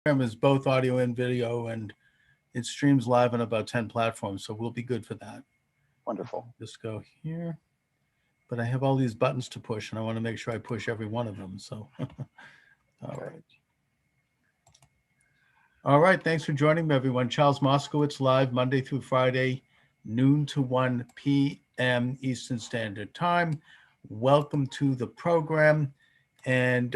program is both audio and video, and it streams live on about 10 platforms, so we'll be good for that. Wonderful. Just go here. But I have all these buttons to push, and I want to make sure I push every one of them. So, all Okay. right. All right. Thanks for joining me, everyone. Charles Moscowitz live Monday through Friday, noon to 1 p.m. Eastern Standard Time. Welcome to the program. And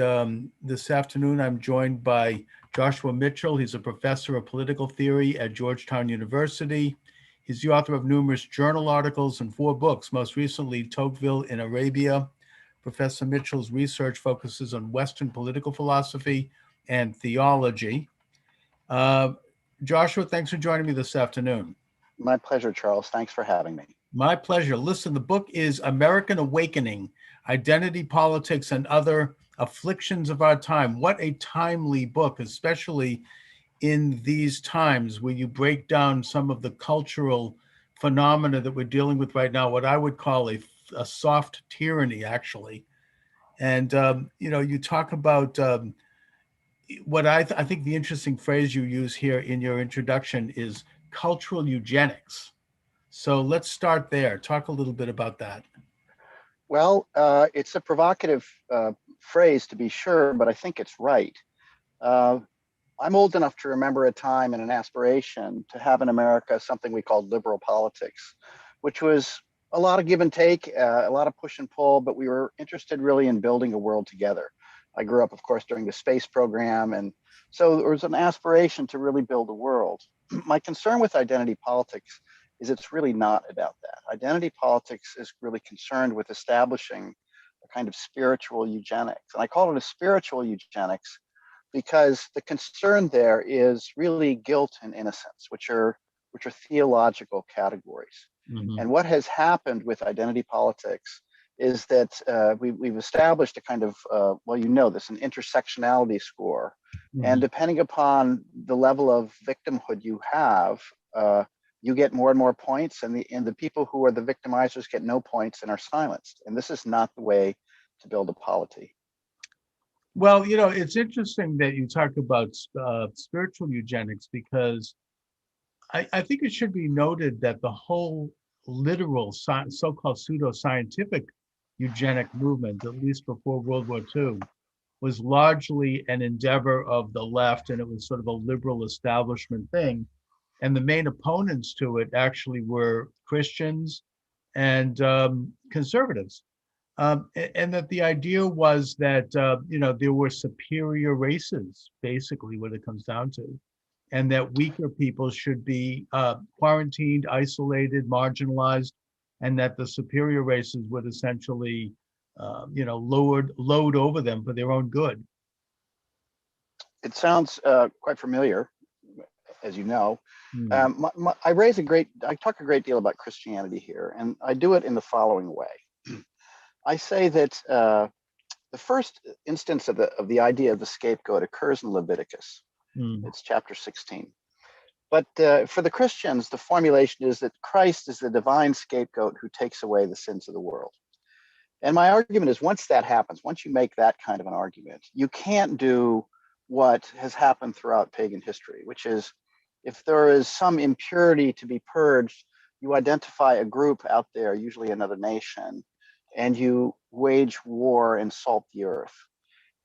this afternoon, I'm joined by Joshua Mitchell. He's a professor of political theory at Georgetown University. He's the author of numerous journal articles and 4 books, most recently, Tocqueville in Arabia. Professor Mitchell's research focuses on Western political philosophy and theology. Uh, Joshua, thanks for joining me this afternoon. My pleasure, Charles. Thanks for having me. My pleasure. Listen, the book is American Awakening, Identity Politics and Other Afflictions of Our Time. What a timely book, especially in these times where you break down some of the cultural phenomena that we're dealing with right now, what I would call a soft tyranny, actually. And, you talk about what I think the interesting phrase you use here in your introduction is cultural eugenics. So let's start there. Talk a little bit about that. Well, it's a provocative phrase to be sure, but I think it's right. Uh, I'm old enough to remember a time and an aspiration to have in America something we called liberal politics, which was a lot of give and take, a lot of push and pull, but we were interested really in building a world together. I grew up, of course, during the space program, and so there was an aspiration to really build a world. My concern with identity politics is it's really not about that. Identity politics is really concerned with establishing a kind of spiritual eugenics. And I call it a spiritual eugenics because the concern there is really guilt and innocence, which are theological categories. Mm-hmm. And what has happened with identity politics is that we've established a kind of, well, you know this, an intersectionality score. Mm-hmm. And depending upon the level of victimhood you have, you get more and more points, and the people who are the victimizers get no points and are silenced. And this is not the way to build a polity. Well, it's interesting that you talk about spiritual eugenics because I think it should be noted that the whole literal so-called pseudo-scientific eugenic movement, at least before World War II, was largely an endeavor of the left, and it was sort of a liberal establishment thing. And the main opponents to it actually were Christians and conservatives. And that the idea was that, there were superior races, basically, what it comes down to, and that weaker people should be quarantined, isolated, marginalized, and that the superior races would essentially, load over them for their own good. It sounds quite familiar, as you know. Hmm. I talk a great deal about Christianity here, and I do it in the following way. I say that the first instance of the idea of the scapegoat occurs in Leviticus. Hmm. It's chapter 16. But for the Christians, the formulation is that Christ is the divine scapegoat who takes away the sins of the world. And my argument is once that happens, once you make that kind of an argument, you can't do what has happened throughout pagan history, which is if there is some impurity to be purged, you identify a group out there, usually another nation, and you wage war and salt the earth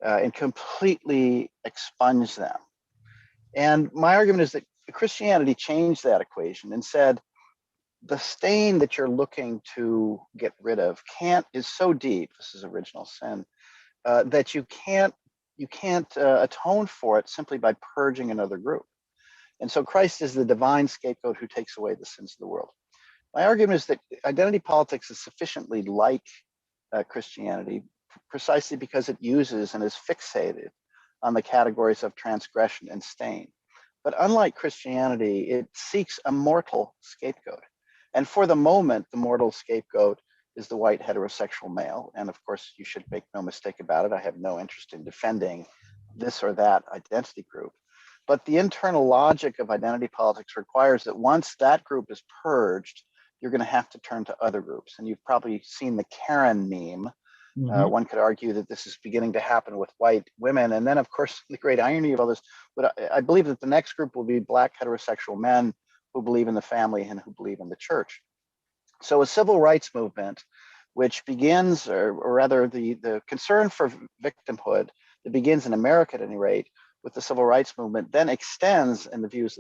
and completely expunge them. And my argument is that Christianity changed that equation and said the stain that you're looking to get rid of is so deep. This is original sin that you can't atone for it simply by purging another group. And so Christ is the divine scapegoat who takes away the sins of the world. My argument is that identity politics is sufficiently like Christianity precisely because it uses and is fixated on the categories of transgression and stain. But unlike Christianity, it seeks a mortal scapegoat. And for the moment, the mortal scapegoat is the white heterosexual male. And of course, you should make no mistake about it. I have no interest in defending this or that identity group. But the internal logic of identity politics requires that once that group is purged, you're going to have to turn to other groups. And you've probably seen the Karen meme, Mhm. One could argue that this is beginning to happen with white women. And then, of course, the great irony of all this, but I believe that the next group will be Black heterosexual men who believe in the family and who believe in the church. So a civil rights movement, which begins, or rather the concern for victimhood that begins in America at any rate with the civil rights movement, then extends in the views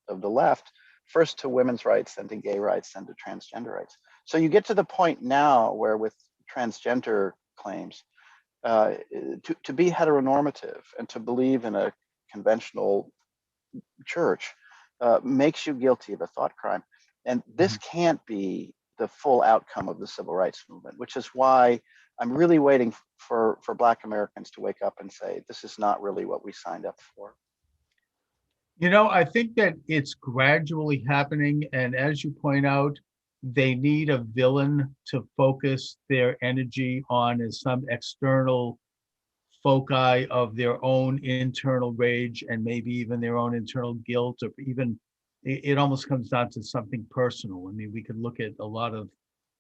of the left, first to women's rights, then to gay rights, then to transgender rights. So you get to the point now where with transgender claims, to be heteronormative and to believe in a conventional church makes you guilty of a thought crime. And this Mhm. can't be the full outcome of the civil rights movement, which is why I'm really waiting for Black Americans to wake up and say, this is not really what we signed up for. I think that it's gradually happening. And as you point out, they need a villain to focus their energy on as some external foci of their own internal rage and maybe even their own internal guilt, or even it almost comes down to something personal. I mean, we could look at a lot of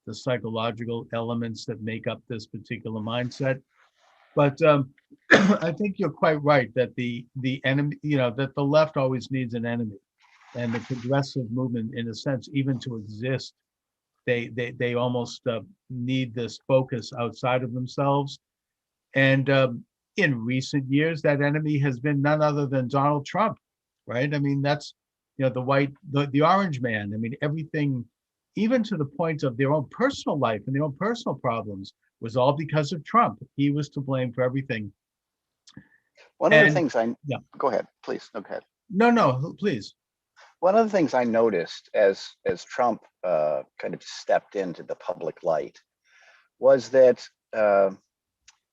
the psychological elements that make up this particular mindset. But I think you're quite right that the enemy, that the left always needs an enemy, and the progressive movement, in a sense, even to exist, they almost need this focus outside of themselves. And in recent years, that enemy has been none other than Donald Trump, right? I mean, that's the orange man. I mean, everything, even to the point of their own personal life and their own personal problems, was all because of Trump. He was to blame for everything. One of the And things I, yeah, go ahead, please, go ahead. no, please. One of the things I noticed as Trump kind of stepped into the public light was that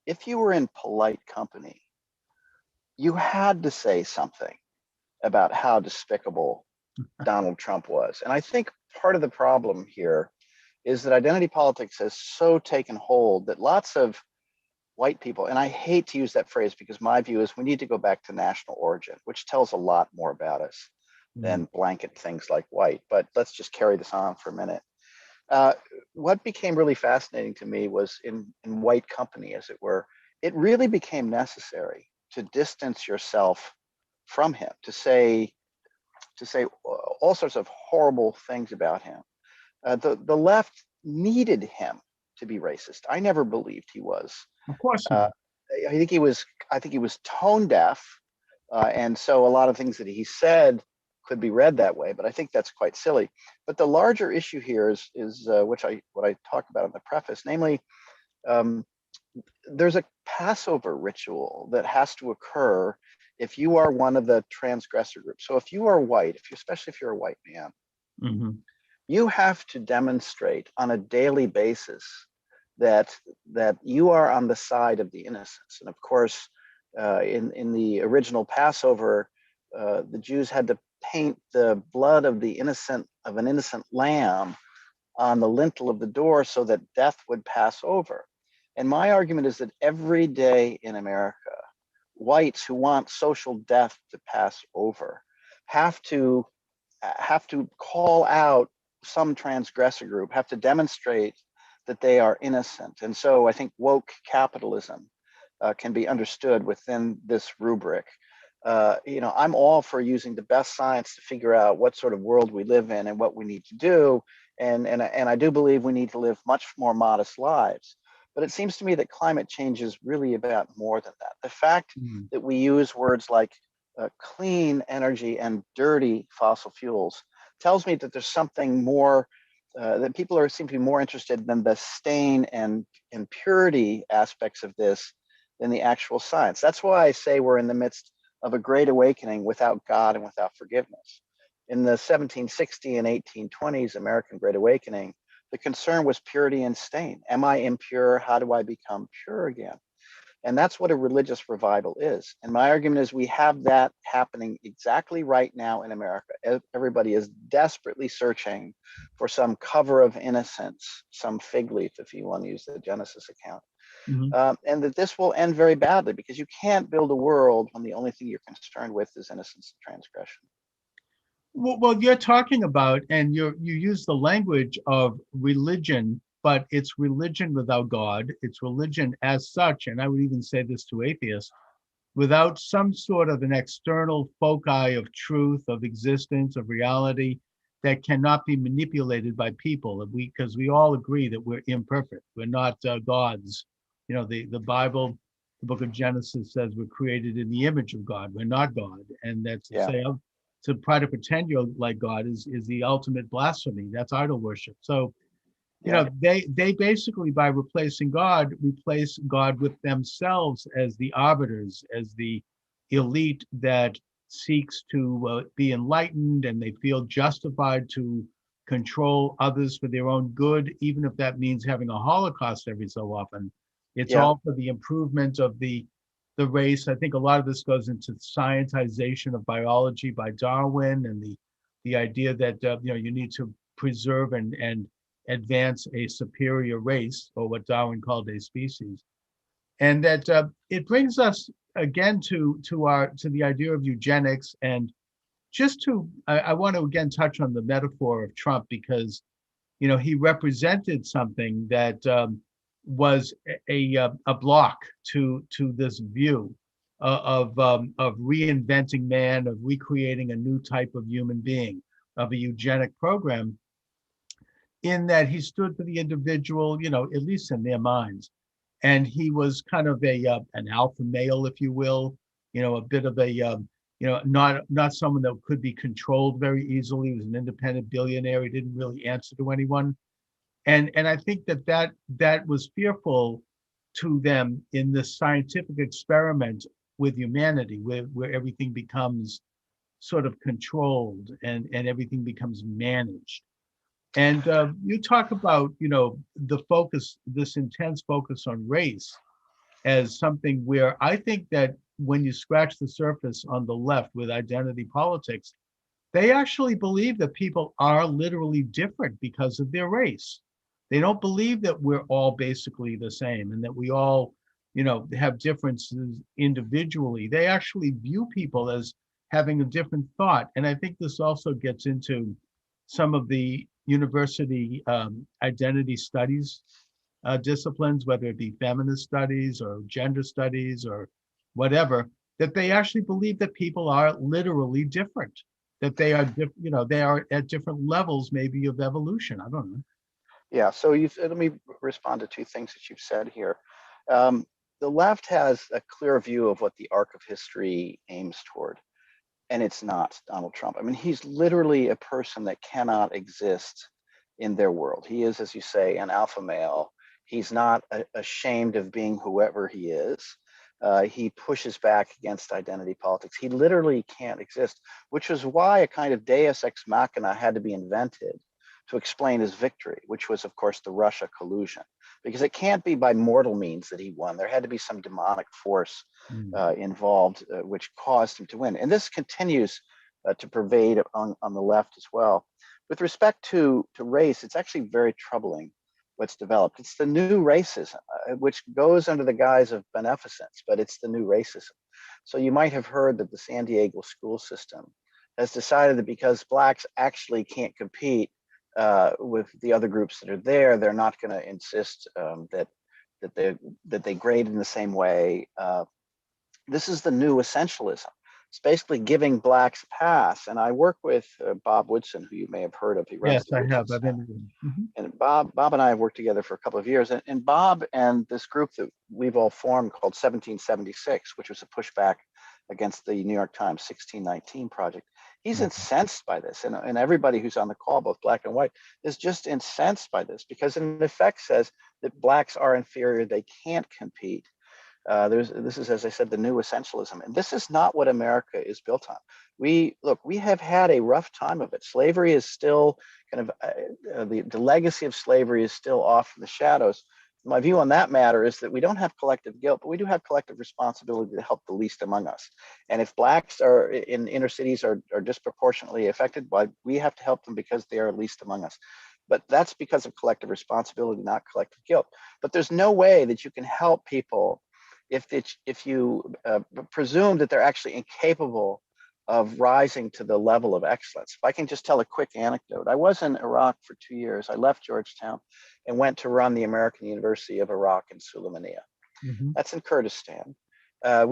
if you were in polite company, you had to say something about how despicable Donald Trump was. And I think part of the problem here is that identity politics has so taken hold that lots of white people, and I hate to use that phrase because my view is we need to go back to national origin, which tells a lot more about us Mm. than blanket things like white. But let's just carry this on for a minute. Uh, what became really fascinating to me was in white company, as it were, it really became necessary to distance yourself from him, to say all sorts of horrible things about him. The left needed him to be racist. I never believed he was. Of course Uh, not. I think he was. I think he was tone deaf, and so a lot of things that he said could be read that way. But I think that's quite silly. But the larger issue here is what I talk about in the preface, namely, um, there's a Passover ritual that has to occur if you are one of the transgressor groups. So if you are white, especially if you're a white man, Hmm. you have to demonstrate on a daily basis that you are on the side of the innocents. And of course, in the original Passover, the Jews had to paint the blood of an innocent lamb on the lintel of the door so that death would pass over. And my argument is that every day in America, whites who want social death to pass over have to call out some transgressor group, have to demonstrate that they are innocent. And so I think woke capitalism can be understood within this rubric. I'm all for using the best science to figure out what sort of world we live in and what we need to do. And I do believe we need to live much more modest lives. But it seems to me that climate change is really about more than that. The fact Mm. that we use words like clean energy and dirty fossil fuels tells me that there's something more, that people seem to be more interested than the stain and purity aspects of this than the actual science. That's why I say we're in the midst of a great awakening without God and without forgiveness. In the 1760 and 1820s American Great Awakening, the concern was purity and stain. Am I impure? How do I become pure again? And that's what a religious revival is. And my argument is we have that happening exactly right now in America. Everybody is desperately searching for some cover of innocence, some fig leaf, if you want to use the Genesis account. Hmm. And that this will end very badly because you can't build a world when the only thing you're concerned with is innocence and transgression. Well, you're talking about, and you use the language of religion but it's religion without God. It's religion as such, and I would even say this to atheists, without some sort of an external foci of truth, of existence, of reality that cannot be manipulated by people. Because we all agree that we're imperfect. We're not gods. You know, the Bible, the book of Genesis says we're created in the image of God. We're not God. And that's to Yeah. say, to try to pretend you're like God is the ultimate blasphemy. That's idol worship. So, you Yeah. know, they basically, by replacing God, replace God with themselves as the arbiters, as the elite that seeks to be enlightened, and they feel justified to control others for their own good, even if that means having a Holocaust every so often. It's Yeah. all for the improvement of the race. I think a lot of this goes into scientization of biology by Darwin, and the idea that you know, you need to preserve and advance a superior race, or what Darwin called a species. And that it brings us again to the idea of eugenics. And just to I want to again touch on the metaphor of Trump, because you know, he represented something that was a block to this view of reinventing man, of recreating a new type of human being, of a eugenic program, in that he stood for the individual, you know, at least in their minds. And he was kind of an alpha male, if you will, you know, a bit of a you know, not someone that could be controlled very easily. He was an independent billionaire. He didn't really answer to anyone. And I think that was fearful to them in this scientific experiment with humanity, where everything becomes sort of controlled, and everything becomes managed. And you talk about, you know, the focus, this intense focus on race as something where I think that when you scratch the surface on the left with identity politics, they actually believe that people are literally different because of their race. They don't believe that we're all basically the same and that we all, you know, have differences individually. They actually view people as having a different thought. And I think this also gets into some of the university identity studies disciplines, whether it be feminist studies or gender studies or whatever, that they actually believe that people are literally different, that they are, you know, they are at different levels maybe of evolution. I don't know. Yeah. So let me respond to two things that you've said here. Um, the left has a clear view of what the arc of history aims toward, and it's not Donald Trump. I mean, he's literally a person that cannot exist in their world. He is, as you say, an alpha male. He's not ashamed of being whoever he is. He pushes back against identity politics. He literally can't exist, which is why a kind of deus ex machina had to be invented to explain his victory, which was, of course, the Russia collusion, because it can't be by mortal means that he won. There had to be some demonic force Mm. involved, which caused him to win. And this continues to pervade on the left as well. With respect to race, it's actually very troubling what's developed. It's the new racism, which goes under the guise of beneficence, but it's the new racism. So you might have heard that the San Diego school system has decided that because Blacks actually can't compete with the other groups that are there, they're not going to insist that they grade in the same way. This is the new essentialism. It's basically giving Blacks a pass. And I work with Bob Woodson, who you may have heard of. He runs Yes, the I Woodson have. I've Center. been. Mhm. And Bob and I have worked together for a couple of years. And Bob and this group that we've all formed called 1776, which was a pushback against the New York Times 1619 project, he's incensed by this. And everybody who's on the call, both Black and white, is just incensed by this because it in effect says that Blacks are inferior, they can't compete. This is, as I said, the new essentialism, and this is not what America is built on. We have had a rough time of it. Slavery is still kind of the legacy of slavery is still off in the shadows. My view on that matter is that we don't have collective guilt, but we do have collective responsibility to help the least among us. And if Blacks are in inner cities are disproportionately affected, well, we have to help them because they are least among us. But that's because of collective responsibility, not collective guilt. But there's no way that you can help people if you presume that they're actually incapable of rising to the level of excellence. If I can just tell a quick anecdote, I was in Iraq for 2 years. I left Georgetown and went to run the American University of Iraq in Sulaymaniyah. Mhm. That's in Kurdistan.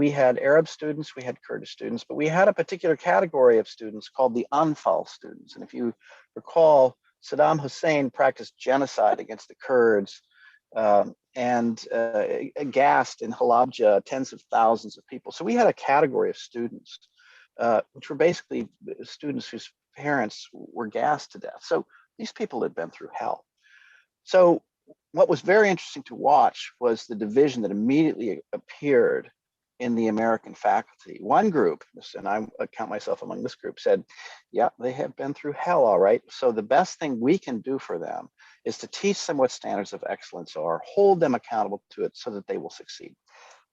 We had Arab students, we had Kurdish students, but we had a particular category of students called the Anfal students. And if you recall, Saddam Hussein practiced genocide against the Kurds, and gassed in Halabja tens of thousands of people. So we had a category of students, which were basically students whose parents were gassed to death. So these people had been through hell. So what was very interesting to watch was the division that immediately appeared in the American faculty. One group, and I count myself among this group, said, yeah, they have been through hell, all right. So the best thing we can do for them is to teach them what standards of excellence are, hold them accountable to it so that they will succeed.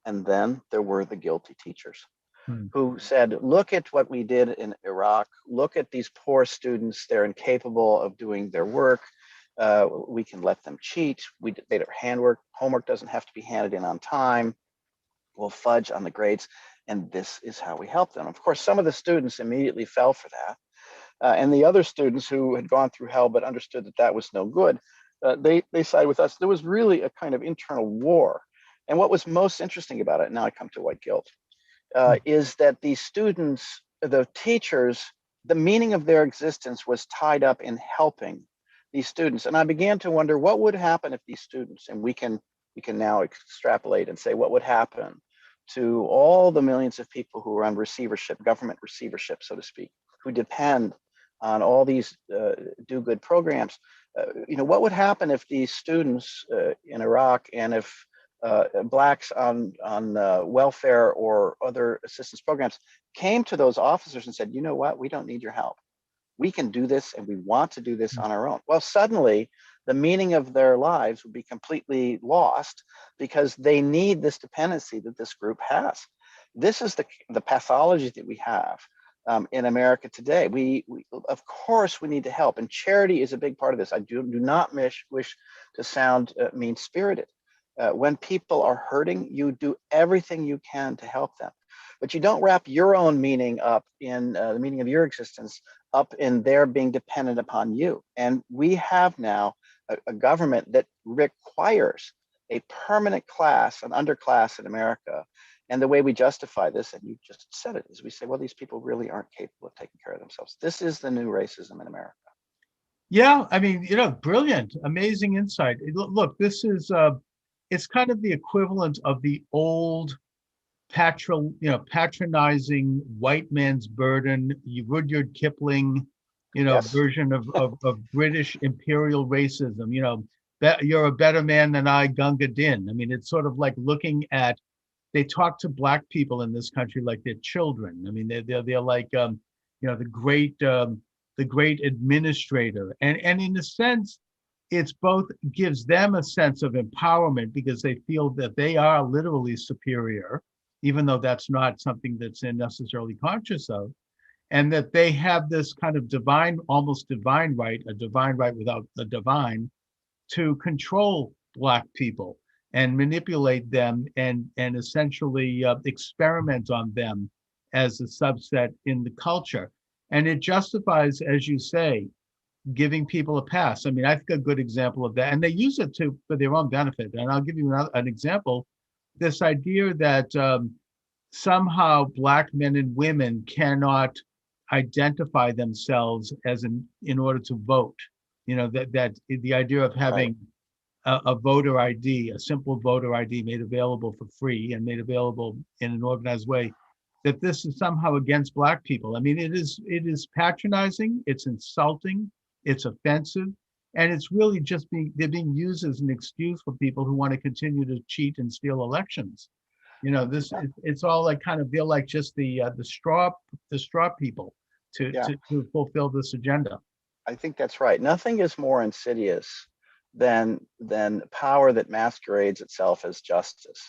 And then there were the guilty teachers who said, look at what we did in Iraq. Look at these poor students. They're incapable of doing their work. We can let them cheat. They don't handwork. Homework doesn't have to be handed in on time. We'll fudge on the grades. And this is how we help them. Of course, some of the students immediately fell for that. And the other students who had gone through hell but understood that that was no good, they sided with us. There was really a kind of internal war. And what was most interesting about it, now I come to white guilt, is that these students, the teachers, the meaning of their existence was tied up in helping these students. And I began to wonder what would happen if these students, and we can now extrapolate and say what would happen to all the millions of people who are on receivership, government receivership, so to speak, who depend on all these do-good programs. What would happen if these students in Iraq, and if Blacks on welfare or other assistance programs came to those officers and said, you know what, we don't need your help. We can do this and we want to do this on our own. Well, suddenly the meaning of their lives would be completely lost because they need this dependency that this group has. This is the pathology that we have in America today. We of course we need to help, and charity is a big part of this. I do not wish to sound mean-spirited. When people are hurting, you do everything you can to help them, but you don't wrap your own meaning up in the meaning of your existence up in their being dependent upon you. And we have now a government that requires a permanent class, an underclass in America. And the way we justify this, and you just said it, is we say, well, these people really aren't capable of taking care of themselves. This is the new racism in America. Yeah, I mean, brilliant, amazing insight. Look, this is it's kind of the equivalent of the old patronizing white man's burden, Rudyard Kipling, Yes. version of British imperial racism. You're a better man than I, Gunga Din. I mean, it's sort of like looking at, they talk to black people in this country like they're children. I mean, they're like, the great administrator, and in a sense, it's both gives them a sense of empowerment because they feel that they are literally superior, even though that's not something that's necessarily conscious of, and that they have this kind of divine, almost divine right, a divine right without the divine, to control black people and manipulate them and essentially experiment on them as a subset in the culture. And it justifies, as you say, giving people a pass. I mean, I think a good example of that, and they use it for their own benefit. And I'll give you an example. This idea that somehow black men and women cannot identify themselves in order to vote. That the idea of having a voter ID, a simple voter ID made available for free and made available in an organized way, that this is somehow against black people. I mean, it is patronizing, it's insulting, it's offensive, and it's really just they're being used as an excuse for people who want to continue to cheat and steal elections. It's all like they're like just the straw people to fulfill this agenda. I think that's right. Nothing is more insidious than power that masquerades itself as justice.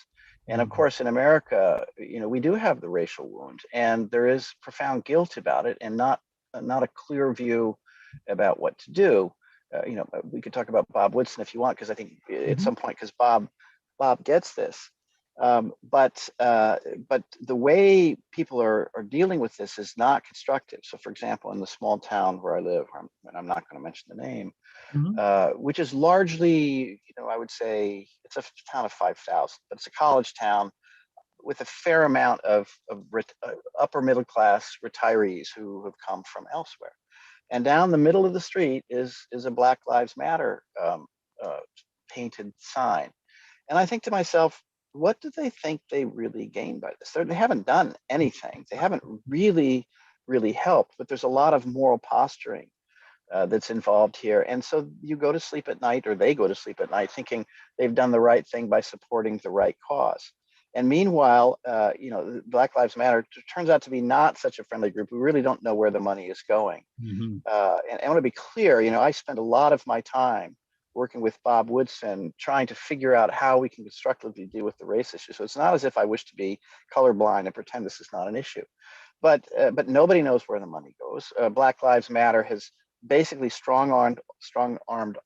And of course, in America, we do have the racial wound, and there is profound guilt about it, and not a clear view about what to do. We could talk about Bob Woodson if you want, because I think at some point, because Bob gets this. But the way people are dealing with this is not constructive. So, for example, in the small town where I live, and I'm not going to mention the name, Mhm. which is largely, I would say it's a town of 5,000, but it's a college town with a fair amount of upper middle class retirees who have come from elsewhere. And down the middle of the street is a Black Lives Matter uh, painted sign. And I think to myself, what do they think they really gain by this? They haven't done anything. They haven't really helped, but there's a lot of moral posturing that's involved here. And so you go to sleep at night, or they go to sleep at night, thinking they've done the right thing by supporting the right cause. And meanwhile, Black Lives Matter turns out to be not such a friendly group. We really don't know where the money is going. Mhm. And I want to be clear, I spend a lot of my time working with Bob Woodson, trying to figure out how we can constructively deal with the race issue. So it's not as if I wish to be colorblind and pretend this is not an issue. But nobody knows where the money goes. Black Lives Matter has basically strong-armed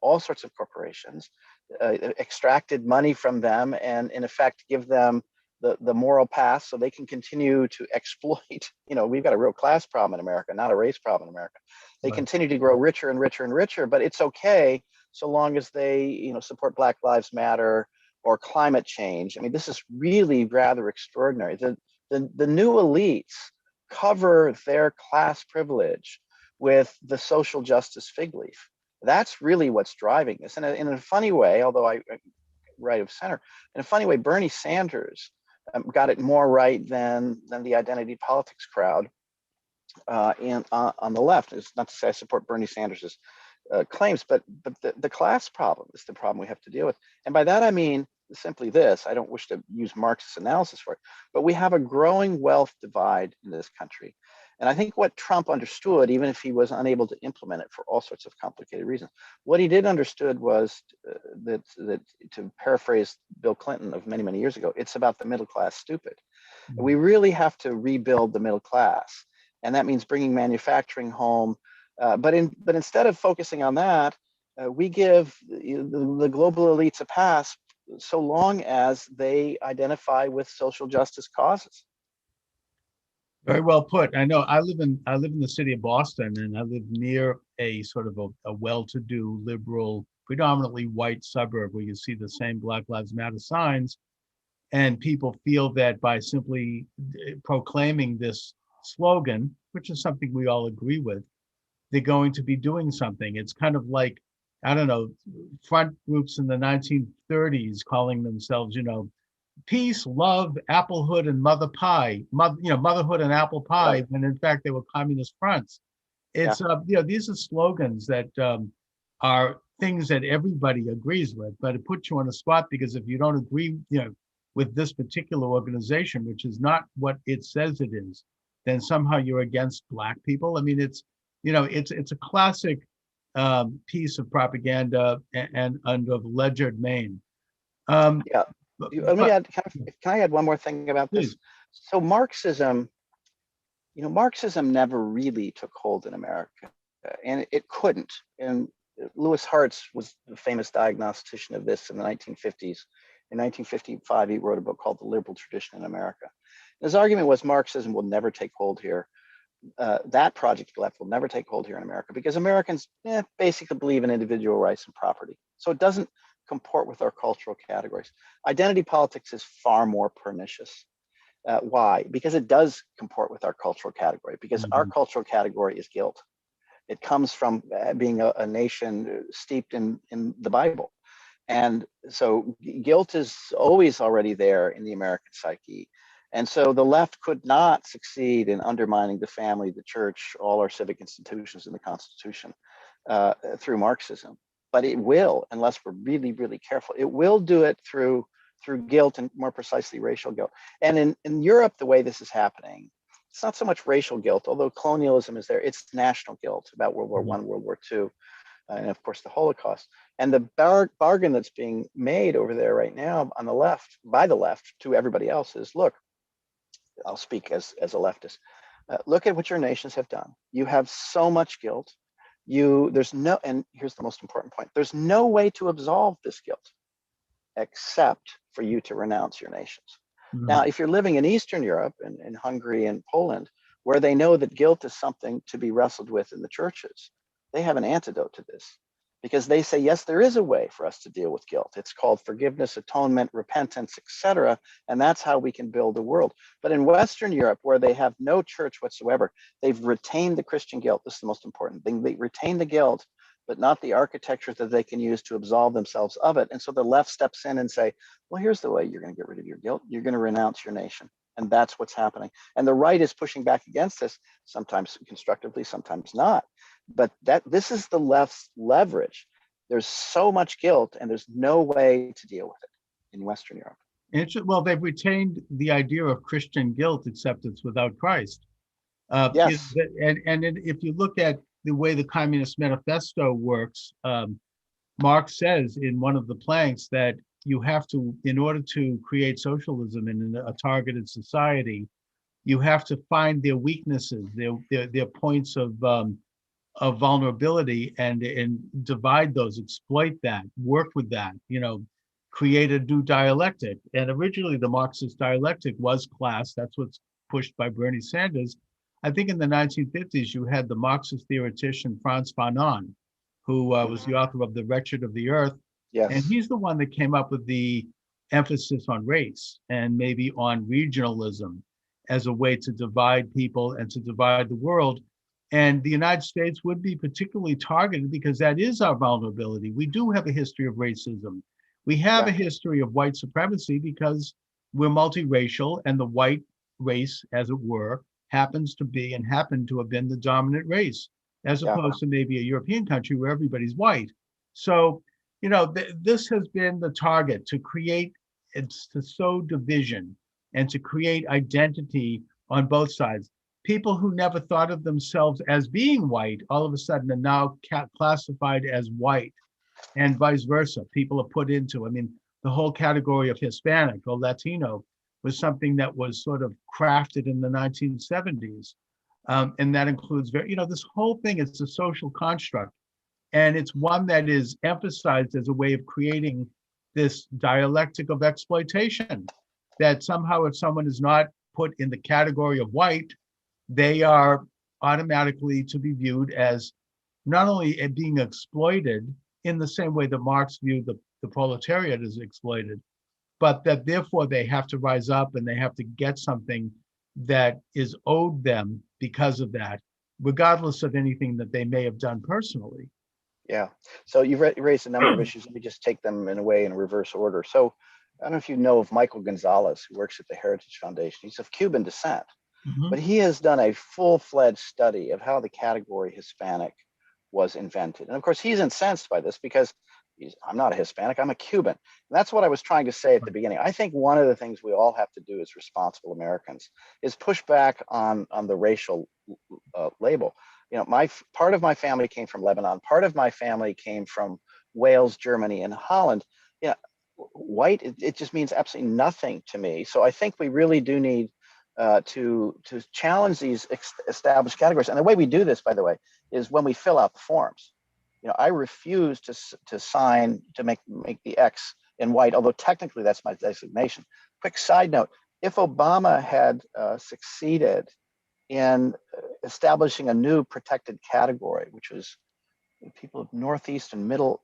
all sorts of corporations, extracted money from them, and in effect give them the moral path so they can continue to exploit. We've got a real class problem in America, not a race problem in America. They Right. continue to grow richer and richer and richer, but it's okay so long as they, support Black Lives Matter or climate change. I mean, this is really rather extraordinary. The new elites cover their class privilege with the social justice fig leaf. That's really what's driving this. And in a funny way, although I right of center, in a funny way, Bernie Sanders got it more right than the identity politics crowd on the left. It's not to say I support Bernie Sanders's claims, but the class problem is the problem we have to deal with. And by that I mean simply this: I don't wish to use Marxist analysis for it, but we have a growing wealth divide in this country. And I think what Trump understood, even if he was unable to implement it for all sorts of complicated reasons, what he did understood was that, to paraphrase Bill Clinton of many years ago, it's about the middle class stupid. We Mhm. really have to rebuild the middle class, and that means bringing manufacturing home. But instead of focusing on that, we give the global elites a pass so long as they identify with social justice causes. Very well put. I know I live in the city of Boston, and I live near a sort of a well-to-do liberal, predominantly white suburb where you see the same Black Lives Matter signs, and people feel that by simply proclaiming this slogan, which is something we all agree with, they're going to be doing something. It's kind of like, I don't know, front groups in the 1930s calling themselves, peace, love, applehood, and mother pie, motherhood and apple Right. pie, when in fact they were communist fronts. Yeah. It's these are slogans that are things that everybody agrees with, but it puts you on a spot because if you don't agree, with this particular organization, which is not what it says it is, then somehow you're against black people. I mean, it's a classic piece of propaganda and of ledgered main. Um, Yeah. but, Let me but add. Can I add one more thing about this? please, So Marxism never really took hold in America, and it couldn't. And Lewis Hartz was the famous diagnostician of this in the 1950s. In 1955, he wrote a book called The Liberal Tradition in America. His argument was Marxism will never take hold here. That project left will never take hold here in America because Americans basically believe in individual rights and property. So it doesn't comport with our cultural categories. Identity politics is far more pernicious. Why? Because it does comport with our cultural category, because our mhm. cultural category is guilt. It comes from being a nation steeped in the Bible. And so guilt is always already there in the American psyche. And so the left could not succeed in undermining the family, the church, all our civic institutions in the Constitution through Marxism. But it will, unless we're really careful. It will do it through guilt, and more precisely racial guilt. And in Europe, the way this is happening, it's not so much racial guilt, although colonialism is there. It's national guilt about World War I, World War II, and of course the Holocaust. And the bargain that's being made over there right now on the left, by the left to everybody else, is look, I'll speak as a leftist. Look at what your nations have done. You have so much guilt. There's no, and here's the most important point: there's no way to absolve this guilt except for you to renounce your nations. Now, Mhm. if you're living in Eastern Europe and in Hungary and Poland, where they know that guilt is something to be wrestled with in the churches, they have an antidote to this because they say, yes, there is a way for us to deal with guilt. It's called forgiveness, atonement, repentance, etc. And that's how we can build a world. But in Western Europe, where they have no church whatsoever, they've retained the Christian guilt. This is the most important thing. They retain the guilt, but not the architecture that they can use to absolve themselves of it. And so the left steps in and say, well, here's the way you're going to get rid of your guilt. You're going to renounce your nation. And that's what's happening. And the right is pushing back against this, sometimes constructively, sometimes not. But this is the left's leverage. There's so much guilt, and there's no way to deal with it in Western Europe. Well, they've retained the idea of Christian guilt, except it's without Christ. Yes. If you look at the way the Communist Manifesto works, Marx says in one of the planks that you have to, in order to create socialism in a targeted society, you have to find their weaknesses, their points of vulnerability, and divide those, exploit that, work with that, create a new dialectic. And originally the Marxist dialectic was class. That's what's pushed by Bernie Sanders. I think in the 1950s, you had the Marxist theoretician Franz Fanon, who was the author of The Wretched of the Earth. And Yes. he's the one that came up with the emphasis on race and maybe on regionalism as a way to divide people and to divide the world. And the United States would be particularly targeted because that is our vulnerability. We do have a history of racism. We have a Yeah. history of white supremacy because we're multiracial, and the white race, as it were, happens to be and happened to have been the dominant race, as Yeah. opposed to maybe a European country where everybody's white. So, this has been the target, to create, it's to sow division and to create identity on both sides. People who never thought of themselves as being white all of a sudden are now classified as white, and vice versa. People are put into, the whole category of Hispanic or Latino was something that was sort of crafted in the 1970s. And that includes, this whole thing, it's a social construct. And it's one that is emphasized as a way of creating this dialectic of exploitation, that somehow if someone is not put in the category of white, they are automatically to be viewed as not only being exploited in the same way that Marx viewed the proletariat as exploited, but that therefore they have to rise up and they have to get something that is owed them because of that, regardless of anything that they may have done personally. Yeah. So you've raised a number of issues. Let me just take them in a way in reverse order. So I don't know if you know of Michael Gonzalez, who works at the Heritage Foundation. He's of Cuban descent, Mm-hmm. but he has done a full-fledged study of how the category Hispanic was invented. And of course, he's incensed by this because I'm not a Hispanic, I'm a Cuban. And that's what I was trying to say at the beginning. I think one of the things we all have to do as responsible Americans is push back on the racial label. My part of my family came from Lebanon. Part of my family came from Wales, Germany, and Holland. White, it just means absolutely nothing to me. So I think we really do need to challenge these established categories. And the way we do this, by the way, is when we fill out the forms. I refuse to sign to make the X in white, although technically that's my designation. Quick side note: if Obama had succeeded in establishing a new protected category, which was people of Northeast and Middle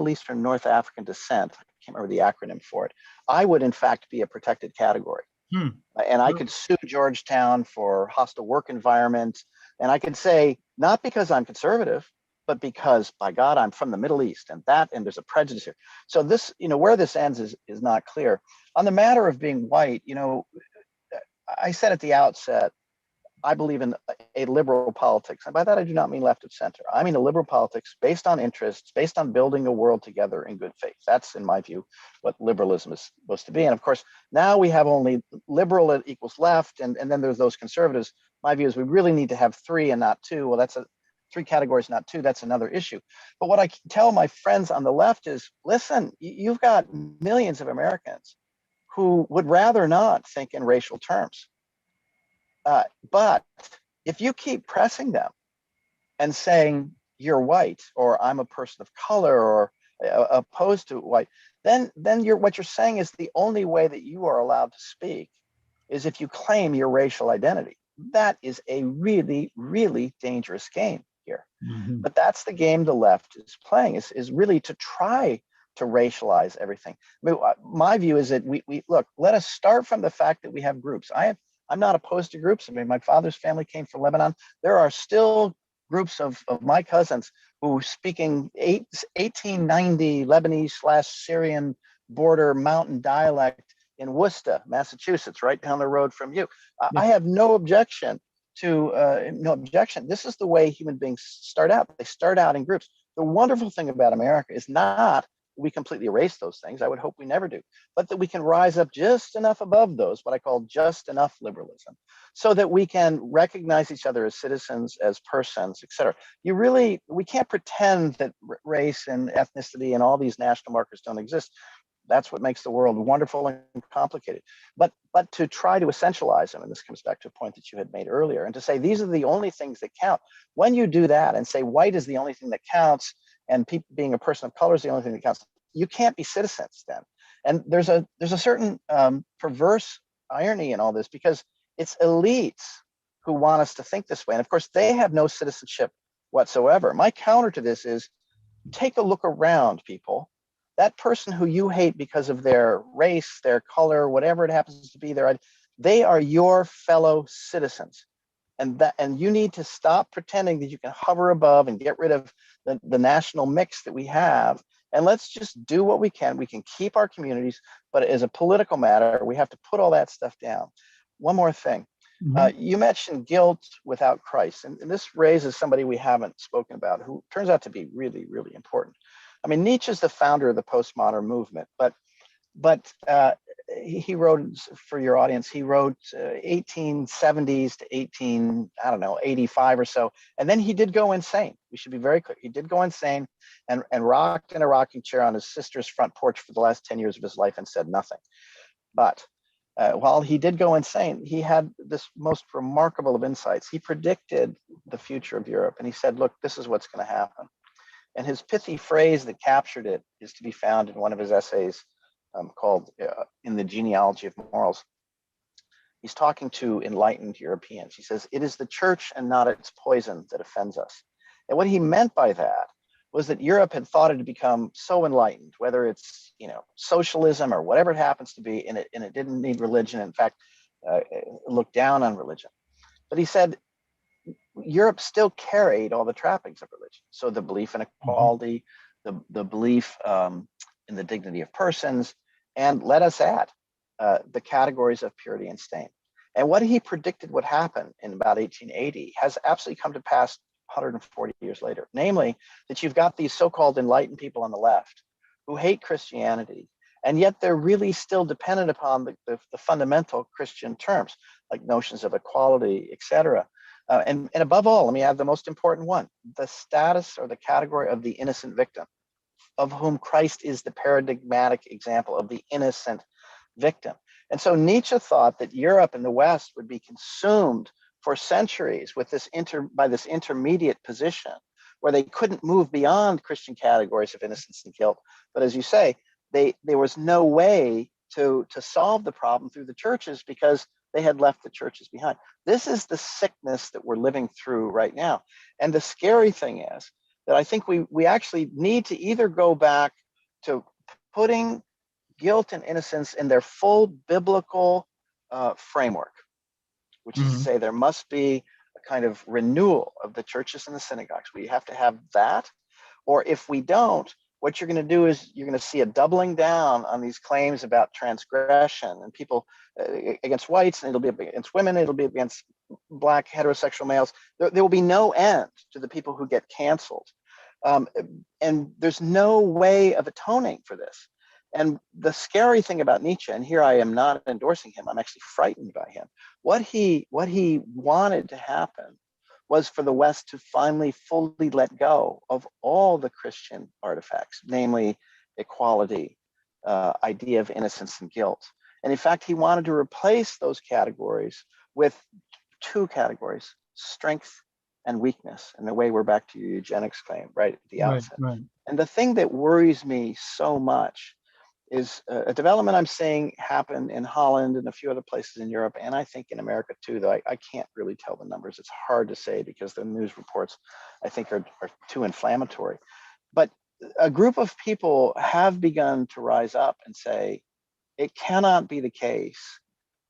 Eastern, North African descent, I can't remember the acronym for it, I would in fact be a protected category. And I could sue Georgetown for hostile work environment. And I could say, not because I'm conservative, but because, by God, I'm from the Middle East, and there's a prejudice here. So this, where this ends is not clear. On the matter of being white, I said at the outset, I believe in a liberal politics. And by that, I do not mean left of center. I mean a liberal politics based on interests, based on building a world together in good faith. That's, in my view, what liberalism is supposed to be. And of course, now we have only liberal equals left, and then there's those conservatives. My view is we really need to have three and not two. Well, that's three categories, not two. That's another issue. But what I tell my friends on the left is, listen, you've got millions of Americans who would rather not think in racial terms. But if you keep pressing them and saying you're white, or I'm a person of color, or opposed to white, then what you're saying is the only way that you are allowed to speak is if you claim your racial identity. That is a really, really dangerous game here. Mhm. But that's the game the left is playing, is really to try to racialize everything. I mean, my view is that we look, let us start from the fact that we have groups. I'm not opposed to groups. I mean, my father's family came from Lebanon. There are still groups of my cousins who speaking 1890 Lebanese/Syrian border mountain dialect in Worcester, Massachusetts, right down the road from you. Yeah. I have no objection to no objection. This is the way human beings start out. They start out in groups. The wonderful thing about America is not we completely erase those things. I would hope we never do, but that we can rise up just enough above those, what I call just enough liberalism, so that we can recognize each other as citizens, as persons, etc. We can't pretend that race and ethnicity and all these national markers don't exist. That's what makes the world wonderful and complicated. But to try to essentialize them, and this comes back to a point that you had made earlier, and to say these are the only things that count. When you do that and say white is the only thing that counts, and being a person of color is the only thing that counts, you can't be citizens then. And there's a certain perverse irony in all this, because it's elites who want us to think this way. And of course, they have no citizenship whatsoever. My counter to this is take a look around, people. That person who you hate because of their race, their color, whatever it happens to be, they are your fellow citizens. And you need to stop pretending that you can hover above and get rid of the national mix that we have. And let's just do what we can. We can keep our communities, but as a political matter, we have to put all that stuff down. One more thing. Mhm. You mentioned guilt without Christ, and this raises somebody we haven't spoken about who turns out to be really, really important. I mean, Nietzsche is the founder of the postmodern movement, but he wrote, for your audience, he wrote 1870s to I don't know, 85 or so, and then he did go insane. We should be very clear. He did go insane and rocked in a rocking chair on his sister's front porch for the last 10 years of his life and said nothing. But while he did go insane, he had this most remarkable of insights. He predicted the future of Europe, and he said, look, this is what's going to happen. And his pithy phrase that captured it is to be found in one of his essays called In the Genealogy of Morals. He's talking to enlightened Europeans. He says, it is the church and not its poison that offends us. And what he meant by that was that Europe had thought it had become so enlightened, whether it's socialism or whatever it happens to be, and it didn't need religion. In fact, looked down on religion. But he said Europe still carried all the trappings of religion. So the belief in equality, the belief in the dignity of persons, and let us add the categories of purity and stain. And what he predicted would happen in about 1880 has absolutely come to pass 140 years later. Namely, that you've got these so-called enlightened people on the left who hate Christianity, and yet they're really still dependent upon the fundamental Christian terms, like notions of equality, etc. And above all, let me add the most important one, the status or the category of the innocent victim, of whom Christ is the paradigmatic example of the innocent victim. And so Nietzsche thought that Europe and the West would be consumed for centuries with by this intermediate position where they couldn't move beyond Christian categories of innocence and guilt. But as you say, there was no way to solve the problem through the churches because they had left the churches behind. This is the sickness that we're living through right now. And the scary thing is that I think we actually need to either go back to putting guilt and innocence in their full biblical framework, which is to say there must be a kind of renewal of the churches and the synagogues. We have to have that. Or if we don't, what you're going to do is you're going to see a doubling down on these claims about transgression and people against whites, and it'll be against women, it'll be against Black heterosexual males. There will be no end to the people who get canceled. And there's no way of atoning for this. And the scary thing about Nietzsche, and here I am not endorsing him, I'm actually frightened by him. What he wanted to happen was for the West to finally fully let go of all the Christian artifacts, namely equality, idea of innocence and guilt. And in fact, he wanted to replace those categories with two categories, strength and weakness. In a way, we're back to your eugenics claim right at the Right, outset. right. And the thing that worries me so much is a development I'm seeing happen in Holland and a few other places in Europe, and I think in America too, though I can't really tell the numbers. It's hard to say because the news reports, I think, are too inflammatory. But a group of people have begun to rise up and say, it cannot be the case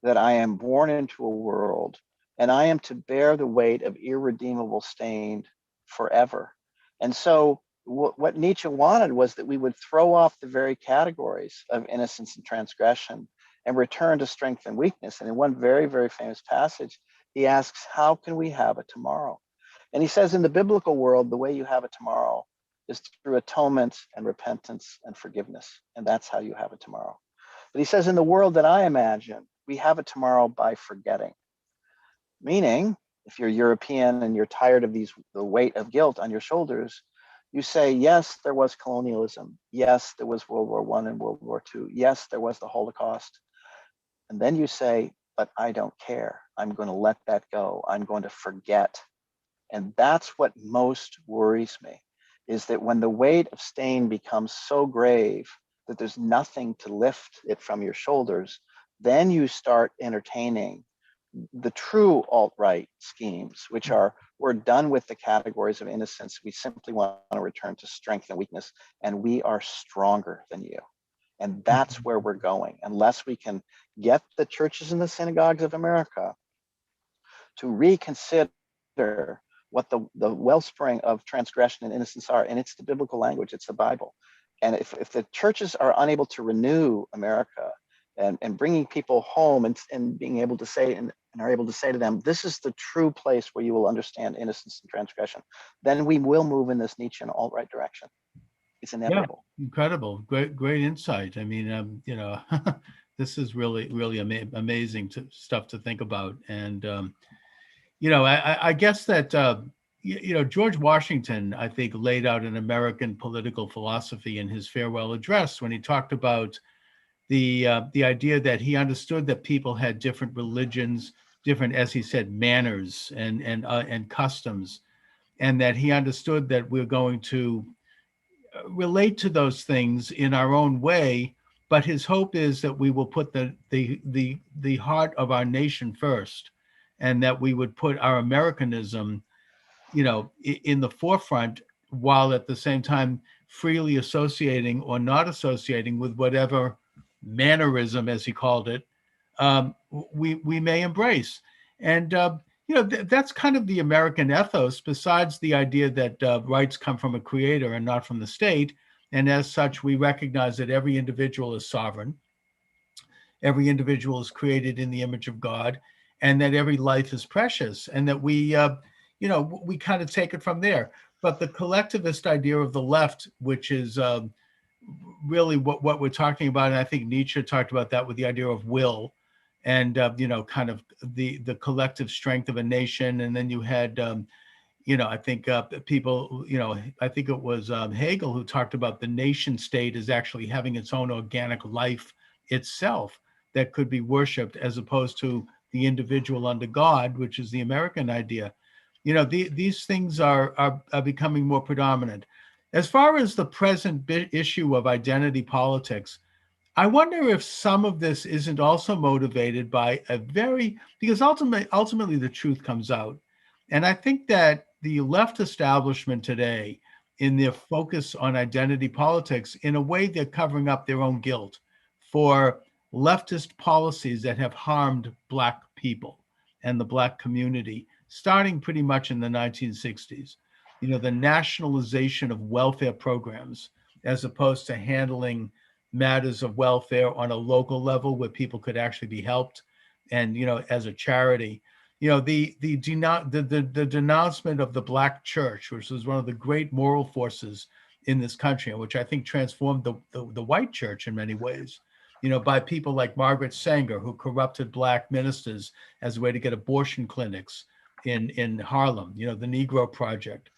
that I am born into a world and I am to bear the weight of irredeemable stain forever. And so what Nietzsche wanted was that we would throw off the very categories of innocence and transgression and return to strength and weakness. And in one very, very famous passage, he asks, how can we have a tomorrow? And he says, in the biblical world, the way you have a tomorrow is through atonement and repentance and forgiveness. And that's how you have a tomorrow. But he says, in the world that I imagine, we have a tomorrow by forgetting. Meaning, if you're European and you're tired of the weight of guilt on your shoulders, you say, yes, there was colonialism. Yes, there was World War I and World War II. Yes, there was the Holocaust. And then you say, but I don't care. I'm going to let that go. I'm going to forget. And that's what most worries me, is that when the weight of stain becomes so grave that there's nothing to lift it from your shoulders, then you start entertaining the true alt-right schemes, which are, we're done with the categories of innocence. We simply want to return to strength and weakness, and we are stronger than you. And that's where we're going, unless we can get the churches and the synagogues of America to reconsider what the wellspring of transgression and innocence are. And it's the biblical language, it's the Bible. And if the churches are unable to renew America and bringing people home and being able to say, and are able to say to them, this is the true place where you will understand innocence and transgression, then we will move in this Nietzschean alt-right direction. It's inevitable. Yeah, incredible. Great insight. I mean, this is really amazing stuff to think about. And, I guess that, George Washington, I think, laid out an American political philosophy in his farewell address when he talked about the idea that he understood that people had different religions, different, as he said, manners and customs, and that he understood that we're going to relate to those things in our own way. But his hope is that we will put the heart of our nation first, and that we would put our Americanism, in the forefront, while at the same time freely associating or not associating with whatever mannerism, as he called it, we may embrace. And that's kind of the American ethos, besides the idea that rights come from a creator and not from the state. And as such, we recognize that every individual is sovereign, every individual is created in the image of God, and that every life is precious, and that we kind of take it from there. But the collectivist idea of the left, which is really what we're talking about, and I think Nietzsche talked about that with the idea of will, and kind of the collective strength of a nation. And then you had I think people, I think it was Hegel who talked about the nation state as actually having its own organic life itself that could be worshipped, as opposed to the individual under God, which is the American idea. These things are becoming more predominant. As far as the present issue of identity politics, I wonder if some of this isn't also motivated by because ultimately the truth comes out. And I think that the left establishment today, in their focus on identity politics, in a way, they're covering up their own guilt for leftist policies that have harmed Black people and the Black community, starting pretty much in the 1960s. The nationalization of welfare programs, as opposed to handling matters of welfare on a local level where people could actually be helped, and as a charity. The denouncement of the Black church, which was one of the great moral forces in this country, and which I think transformed the white church in many ways, by people like Margaret Sanger, who corrupted Black ministers as a way to get abortion clinics in Harlem, the Negro Project.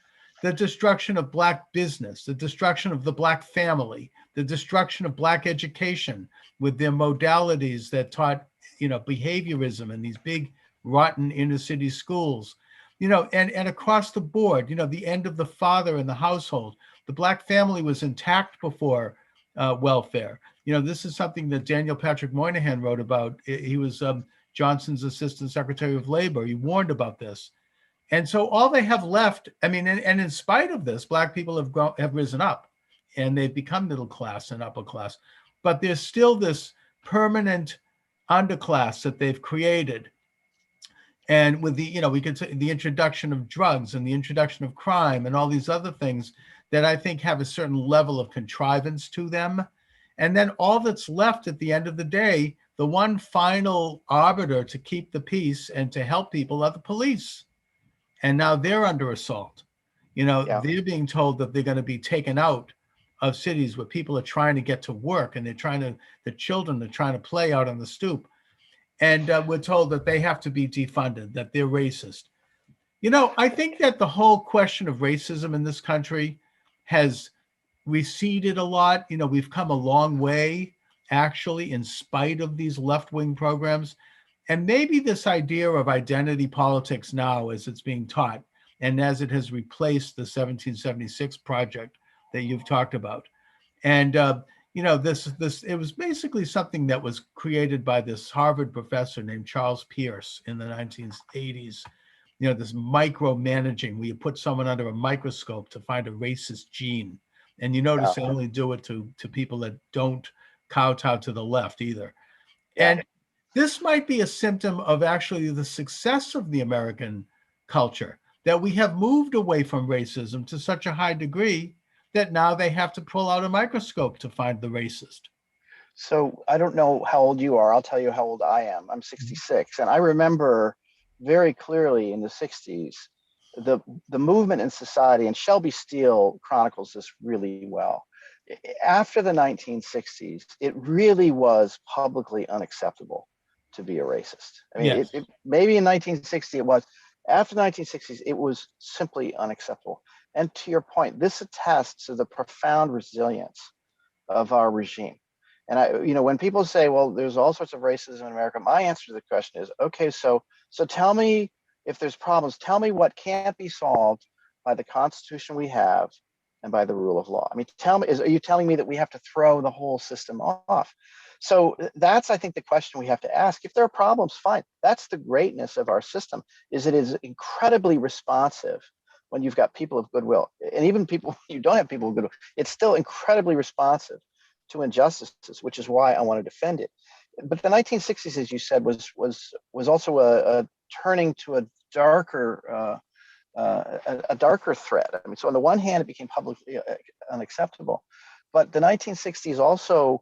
The destruction of Black business, the destruction of the Black family, the destruction of Black education with their modalities that taught, behaviorism in these big, rotten inner city schools. and across the board, the end of the father in the household. The Black family was intact before welfare. This is something that Daniel Patrick Moynihan wrote about. He was Johnson's assistant secretary of labor. He warned about this. And so all they have left, I mean, and in spite of this, Black people have risen up and they've become middle class and upper class. But there's still this permanent underclass that they've created. And with we could say the introduction of drugs and the introduction of crime and all these other things that I think have a certain level of contrivance to them. And then all that's left at the end of the day, the one final arbiter to keep the peace and to help people are the police. And now they're under assault. Yeah. They're being told that they're going to be taken out of cities where people are trying to get to work and the children are trying to play out on the stoop. And we're told that they have to be defunded, that they're racist. I think that the whole question of racism in this country has receded a lot. We've come a long way, actually, in spite of these left-wing programs. And maybe this idea of identity politics now, as it's being taught, and as it has replaced the 1776 project that you've talked about. And this it was basically something that was created by this Harvard professor named Charles Pierce in the 1980s. This micromanaging, where you put someone under a microscope to find a racist gene, and you notice they only do it to people that don't kowtow to the left either. Yeah. And this might be a symptom of actually the success of the American culture, that we have moved away from racism to such a high degree that now they have to pull out a microscope to find the racist. So I don't know how old you are. I'll tell you how old I am. I'm 66. And I remember very clearly in the 60s, the movement in society, and Shelby Steele chronicles this really well. After the 1960s, it really was publicly unacceptable to be a racist. I mean, Yes. Maybe in 1960 it was. After the 1960s, it was simply unacceptable. And to your point, this attests to the profound resilience of our regime. And when people say, well, there's all sorts of racism in America, my answer to the question is, okay, so tell me, if there's problems, tell me what can't be solved by the Constitution we have and by the rule of law. I mean, are you telling me that we have to throw the whole system off? So that's, I think, the question we have to ask. If there are problems, fine. That's the greatness of our system, is it is incredibly responsive when you've got people of goodwill. And even people, you don't have people of goodwill, it's still incredibly responsive to injustices, which is why I want to defend it. But the 1960s, as you said, was also a turning to a darker threat. I mean, so on the one hand, it became publicly unacceptable, but the 1960s also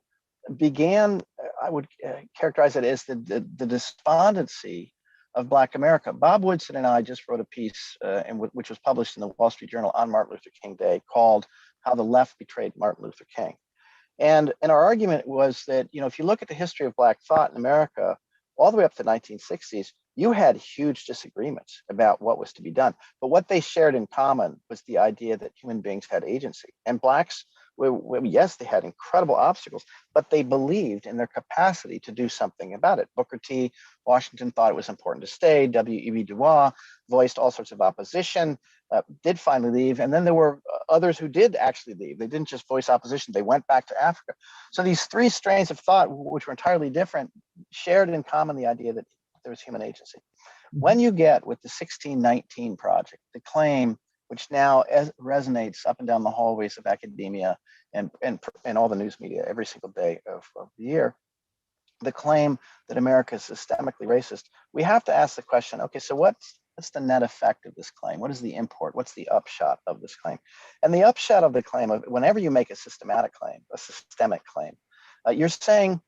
began, I would characterize it as the despondency of Black America. Bob Woodson and I just wrote a piece which was published in the Wall Street Journal on Martin Luther King Day, called "How the Left Betrayed Martin Luther King." And our argument was that, if you look at the history of Black thought in America, all the way up to the 1960s, you had huge disagreements about what was to be done. But what they shared in common was the idea that human beings had agency. And Blacks, yes, they had incredible obstacles, but they believed in their capacity to do something about it. Booker T. Washington thought it was important to stay. W.E.B. Du Bois voiced all sorts of opposition, did finally leave. And then there were others who did actually leave. They didn't just voice opposition, they went back to Africa. So these three strains of thought, which were entirely different, shared in common the idea that there was human agency. When you get with the 1619 Project, the claim, which now resonates up and down the hallways of academia and all the news media every single day of the year, the claim that America is systemically racist, we have to ask the question, okay, so what's the net effect of this claim? What is the import? What's the upshot of this claim? And the upshot of the claim, whenever you make a systemic claim, you're saying,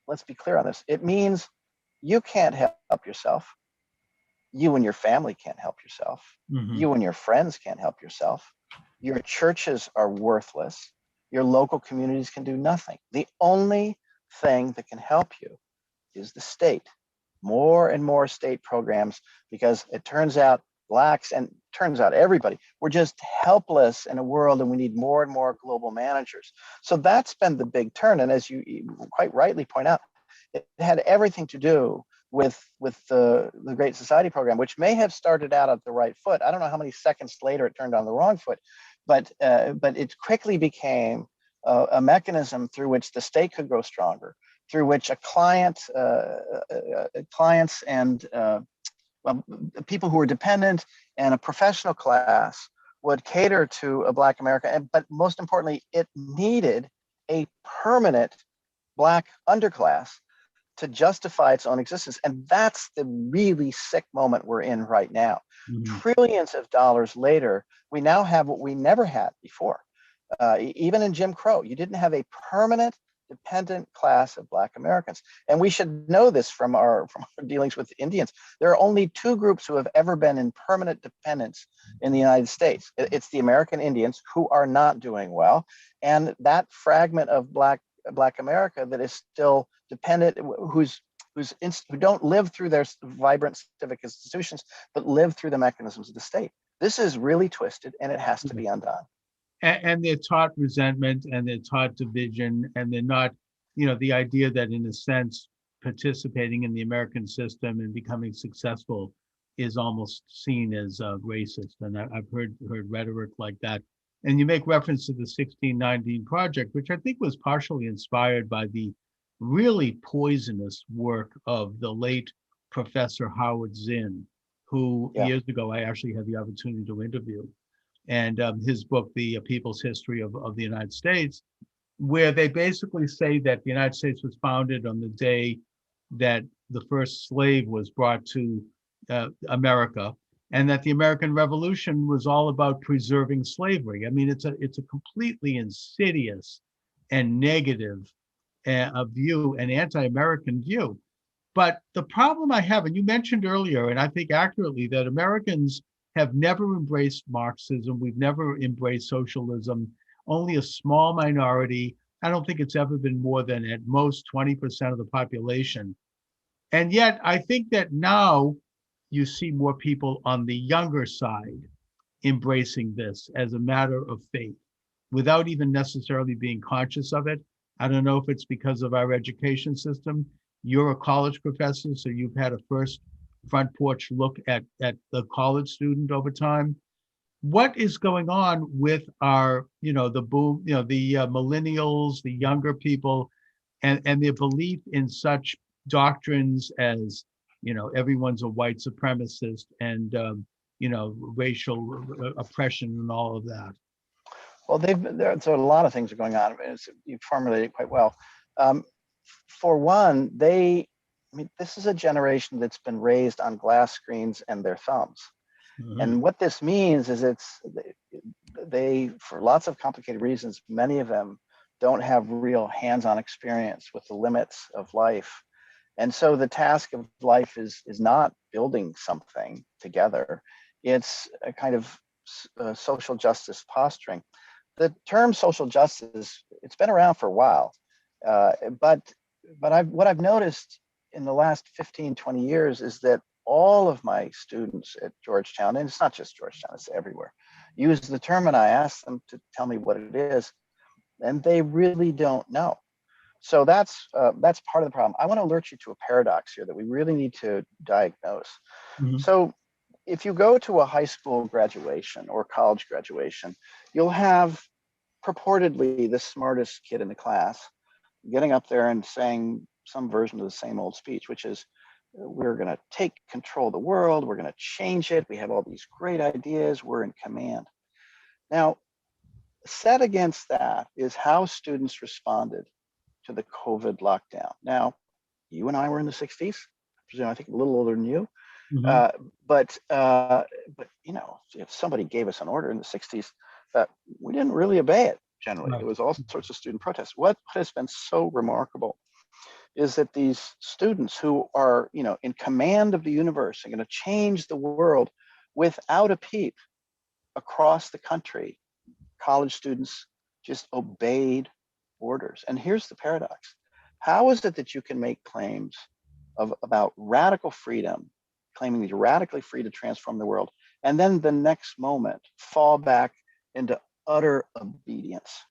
let's be clear on this, it means you can't help yourself. You and your family can't help yourself. Mm-hmm. You and your friends can't help yourself. Your churches are worthless. Your local communities can do nothing. The only thing that can help you is the state. More and more state programs, because it turns out Blacks, and turns out everybody, we're just helpless in a world, and we need more and more global managers. So that's been the big turn. And as you quite rightly point out, it had everything to do with the Great Society program, which may have started out at the right foot. I don't know how many seconds later it turned on the wrong foot, but it quickly became a mechanism through which the state could grow stronger, through which clients and people who were dependent and a professional class would cater to a Black America. But most importantly, it needed a permanent Black underclass to justify its own existence. And that's the really sick moment we're in right now. Mm-hmm. Trillions of dollars later, we now have what we never had before. Even in Jim Crow, you didn't have a permanent dependent class of Black Americans. And we should know this from our dealings with Indians. There are only two groups who have ever been in permanent dependence in the United States. It's the American Indians, who are not doing well, and that fragment of Black America that is still dependent, who don't live through their vibrant civic institutions, but live through the mechanisms of the state. This is really twisted, and it has to be undone. And they're taught resentment, and they're taught division, and they're not, the idea that in a sense, participating in the American system and becoming successful is almost seen as racist. And I've heard rhetoric like that. And you make reference to the 1619 Project, which I think was partially inspired by the really poisonous work of the late Professor Howard Zinn, who years ago I actually had the opportunity to interview. And his book, The People's History of the United States, where they basically say that the United States was founded on the day that the first slave was brought to America, and that the American Revolution was all about preserving slavery. I mean, it's a completely insidious and negative view, an anti-American view. But the problem I have, and you mentioned earlier, and I think accurately, that Americans have never embraced Marxism. We've never embraced socialism. Only a small minority. I don't think it's ever been more than at most 20% of the population. And yet I think that now you see more people on the younger side embracing this as a matter of faith without even necessarily being conscious of it. I don't know if it's because of our education system. You're a college professor, so you've had a first front porch look at the college student over time. What is going on with our, the boom, the millennials, the younger people, and their belief in such doctrines as, everyone's a white supremacist and, racial oppression and all of that? Well, so a lot of things are going on. You formulated it quite well. For one, this is a generation that's been raised on glass screens and their thumbs. Mm-hmm. And what this means is they, for lots of complicated reasons, many of them don't have real hands-on experience with the limits of life. And so the task of life is not building something together. It's a kind of social justice posturing. The term social justice, it's been around for a while, but what I've noticed in the last 15, 20 years is that all of my students at Georgetown, and it's not just Georgetown, it's everywhere, use the term, and I ask them to tell me what it is, and they really don't know. So that's part of the problem. I want to alert you to a paradox here that we really need to diagnose. Mm-hmm. So if you go to a high school graduation or college graduation, you'll have purportedly the smartest kid in the class getting up there and saying some version of the same old speech, which is, we're going to take control of the world, we're going to change it, we have all these great ideas, we're in command. Now, set against that is how students responded to the COVID lockdown. Now, you and I were in the 60s, I think a little older than you. Mm-hmm. But if somebody gave us an order in the 60s, we didn't really obey it generally. Right. It was all sorts of student protests. What has been so remarkable is that these students who are, in command of the universe are going to change the world without a peep across the country. College students just obeyed orders. And here's the paradox. How is it that you can make claims about radical freedom, claiming that you're radically free to transform the world, and then the next moment fall back into utter obedience?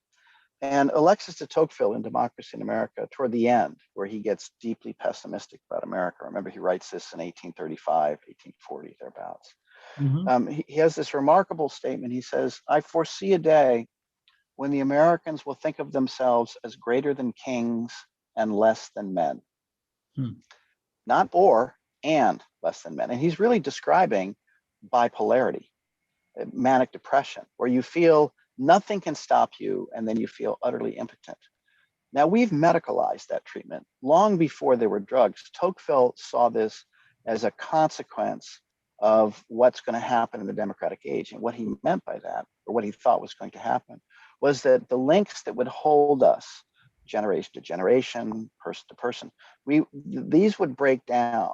And Alexis de Tocqueville in Democracy in America, toward the end, where he gets deeply pessimistic about America. Remember, he writes this in 1835, 1840, thereabouts. Mhm. He has this remarkable statement. He says, I foresee a day when the Americans will think of themselves as greater than kings and less than men. Hmm. Not or, and less than men. And he's really describing bipolarity, manic depression, where you feel nothing can stop you and then you feel utterly impotent. Now, we've medicalized that treatment long before there were drugs. Tocqueville saw this as a consequence of what's going to happen in the democratic age. And what he meant by that, or what he thought was going to happen, was that the links that would hold us generation to generation, person to person, these would break down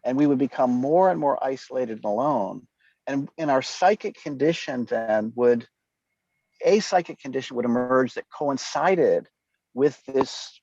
and we would become more and more isolated and alone. And in our psychic condition then a psychic condition would emerge that coincided with this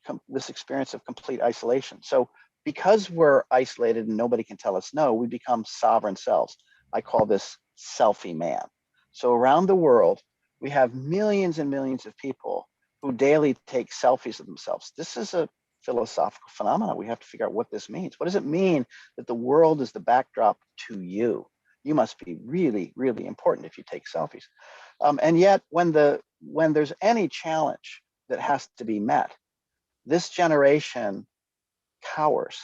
experience of complete isolation. So because we're isolated and nobody can tell us no, we become sovereign selves. I call this selfie man. So around the world, we have millions and millions of people who daily take selfies of themselves. This is a philosophical phenomenon. We have to figure out what this means. What does it mean that the world is the backdrop to you? You must be really, really important if you take selfies. And yet, when there's any challenge that has to be met, this generation cowers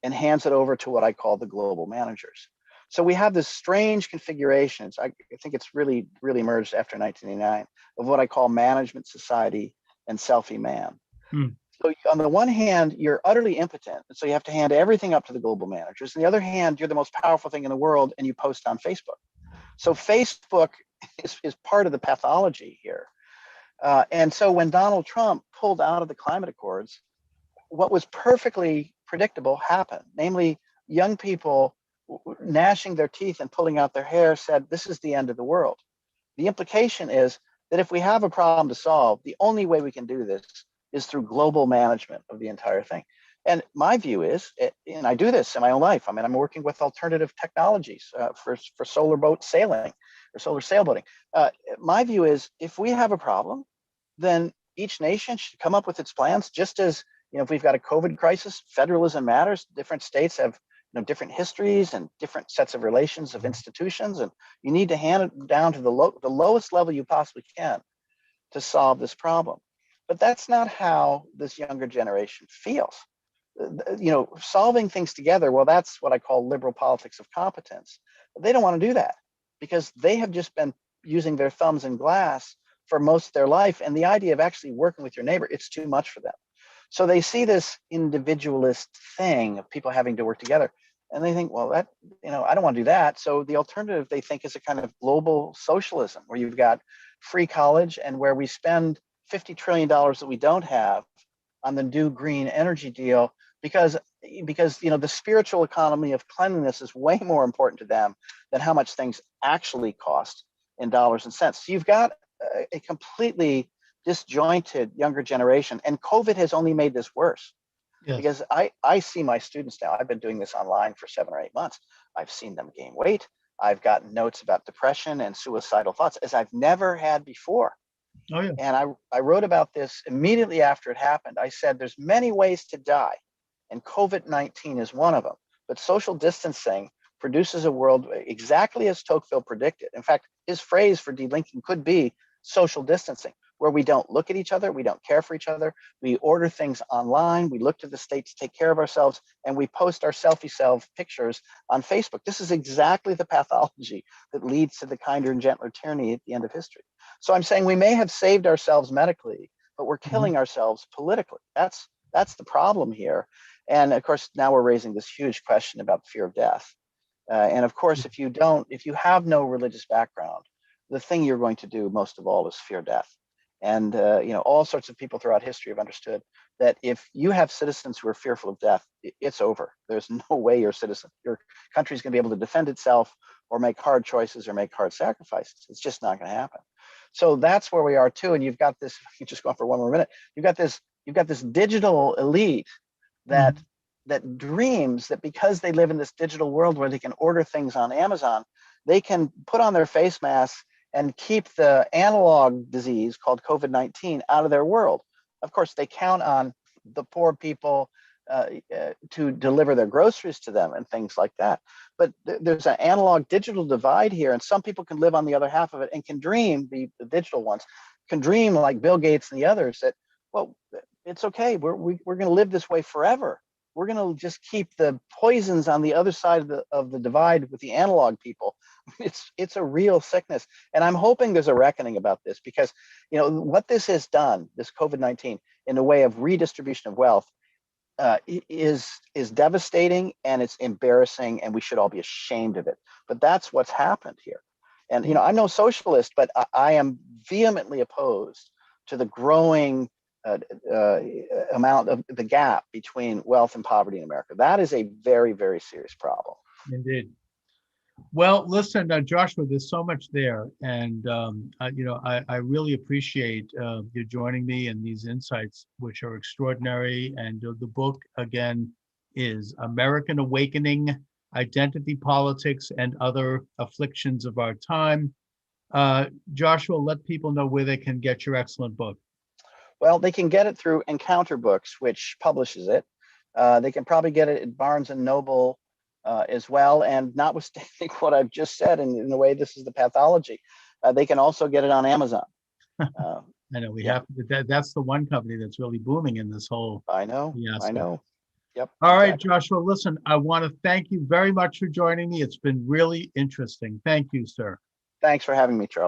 and hands it over to what I call the global managers. So we have this strange configuration. I think it's really, really emerged after 1989 of what I call management society and selfie man. Hmm. So on the one hand, you're utterly impotent, and so you have to hand everything up to the global managers. On the other hand, you're the most powerful thing in the world, and you post on Facebook. So Facebook is part of the pathology here. And so when Donald Trump pulled out of the climate accords, what was perfectly predictable happened. Namely, young people gnashing their teeth and pulling out their hair said, this is the end of the world. The implication is that if we have a problem to solve, the only way we can do this is through global management of the entire thing. And my view is, and I do this in my own life, I mean, I'm working with alternative technologies for solar boat sailing or solar sailboating. My view is, if we have a problem, then each nation should come up with its plans, just as, if we've got a COVID crisis, federalism matters. Different states have different histories and different sets of relations of institutions, and you need to hand it down to the lowest level you possibly can to solve this problem. But that's not how this younger generation feels. Solving things together, well, that's what I call liberal politics of competence. But they don't want to do that because they have just been using their thumbs in glass for most of their life. And the idea of actually working with your neighbor, it's too much for them. So they see this individualist thing of people having to work together. And they think, well, that, I don't want to do that. So the alternative, they think, is a kind of global socialism where you've got free college and where we spend $50 trillion that we don't have on the new green energy deal because the spiritual economy of cleanliness is way more important to them than how much things actually cost in dollars and cents. So you've got a completely disjointed younger generation, and COVID has only made this worse. Yes. Because I see my students now. I've been doing this online for 7 or 8 months. I've seen them gain weight. I've gotten notes about depression and suicidal thoughts as I've never had before. Oh, yeah. And I wrote about this immediately after it happened. I said, there's many ways to die, and COVID-19 is one of them. But social distancing produces a world exactly as Tocqueville predicted. In fact, his phrase for delinking could be social distancing, where we don't look at each other, we don't care for each other, we order things online, we look to the state to take care of ourselves, and we post our selfie self pictures on Facebook. This is exactly the pathology that leads to the kinder and gentler tyranny at the end of history. So I'm saying we may have saved ourselves medically, but we're killing ourselves politically. That's the problem here. And of course, now we're raising this huge question about fear of death. And of course, if you have no religious background, the thing you're going to do most of all is fear death. And all sorts of people throughout history have understood that if you have citizens who are fearful of death, it's over. There's no way your country's going to be able to defend itself or make hard choices or make hard sacrifices. It's just not going to happen. So that's where we are too. And you've got this. You just go on for one more minute. You've got this digital elite that dreams that because they live in this digital world where they can order things on Amazon, they can put on their face masks and keep the analog disease called COVID-19 out of their world. Of course, they count on the poor people to deliver their groceries to them and things like that. But there's an analog digital divide here, and some people can live on the other half of it and can dream, the digital ones, can dream like Bill Gates and the others that, well, it's okay. We're going to live this way forever. We're going to just keep the poisons on the other side of the divide with the analog people. It's a real sickness. And I'm hoping there's a reckoning about this, because, you know, what this has done, this COVID-19, in the way of redistribution of wealth, is devastating, and it's embarrassing, and we should all be ashamed of it. But that's what's happened here. And, you know, I'm no socialist, but I am vehemently opposed to the growing amount of the gap between wealth and poverty in America. That is a very, very serious problem. Indeed. Well, listen, Joshua, there's so much there, and you know, I really appreciate you joining me and these insights, which are extraordinary. And the book, again, is American Awakening: Identity Politics and Other Afflictions of Our Time. Joshua, let people know where they can get your excellent book. Well, they can get it through Encounter Books, which publishes it. They can probably get it at Barnes and Noble as well. And notwithstanding what I've just said, in the way this is the pathology, they can also get it on Amazon. I know that's the one company that's really booming in this whole. I know. Yep. All right, Joshua, listen, I want to thank you very much for joining me. It's been really interesting. Thank you, sir. Thanks for having me, Charles.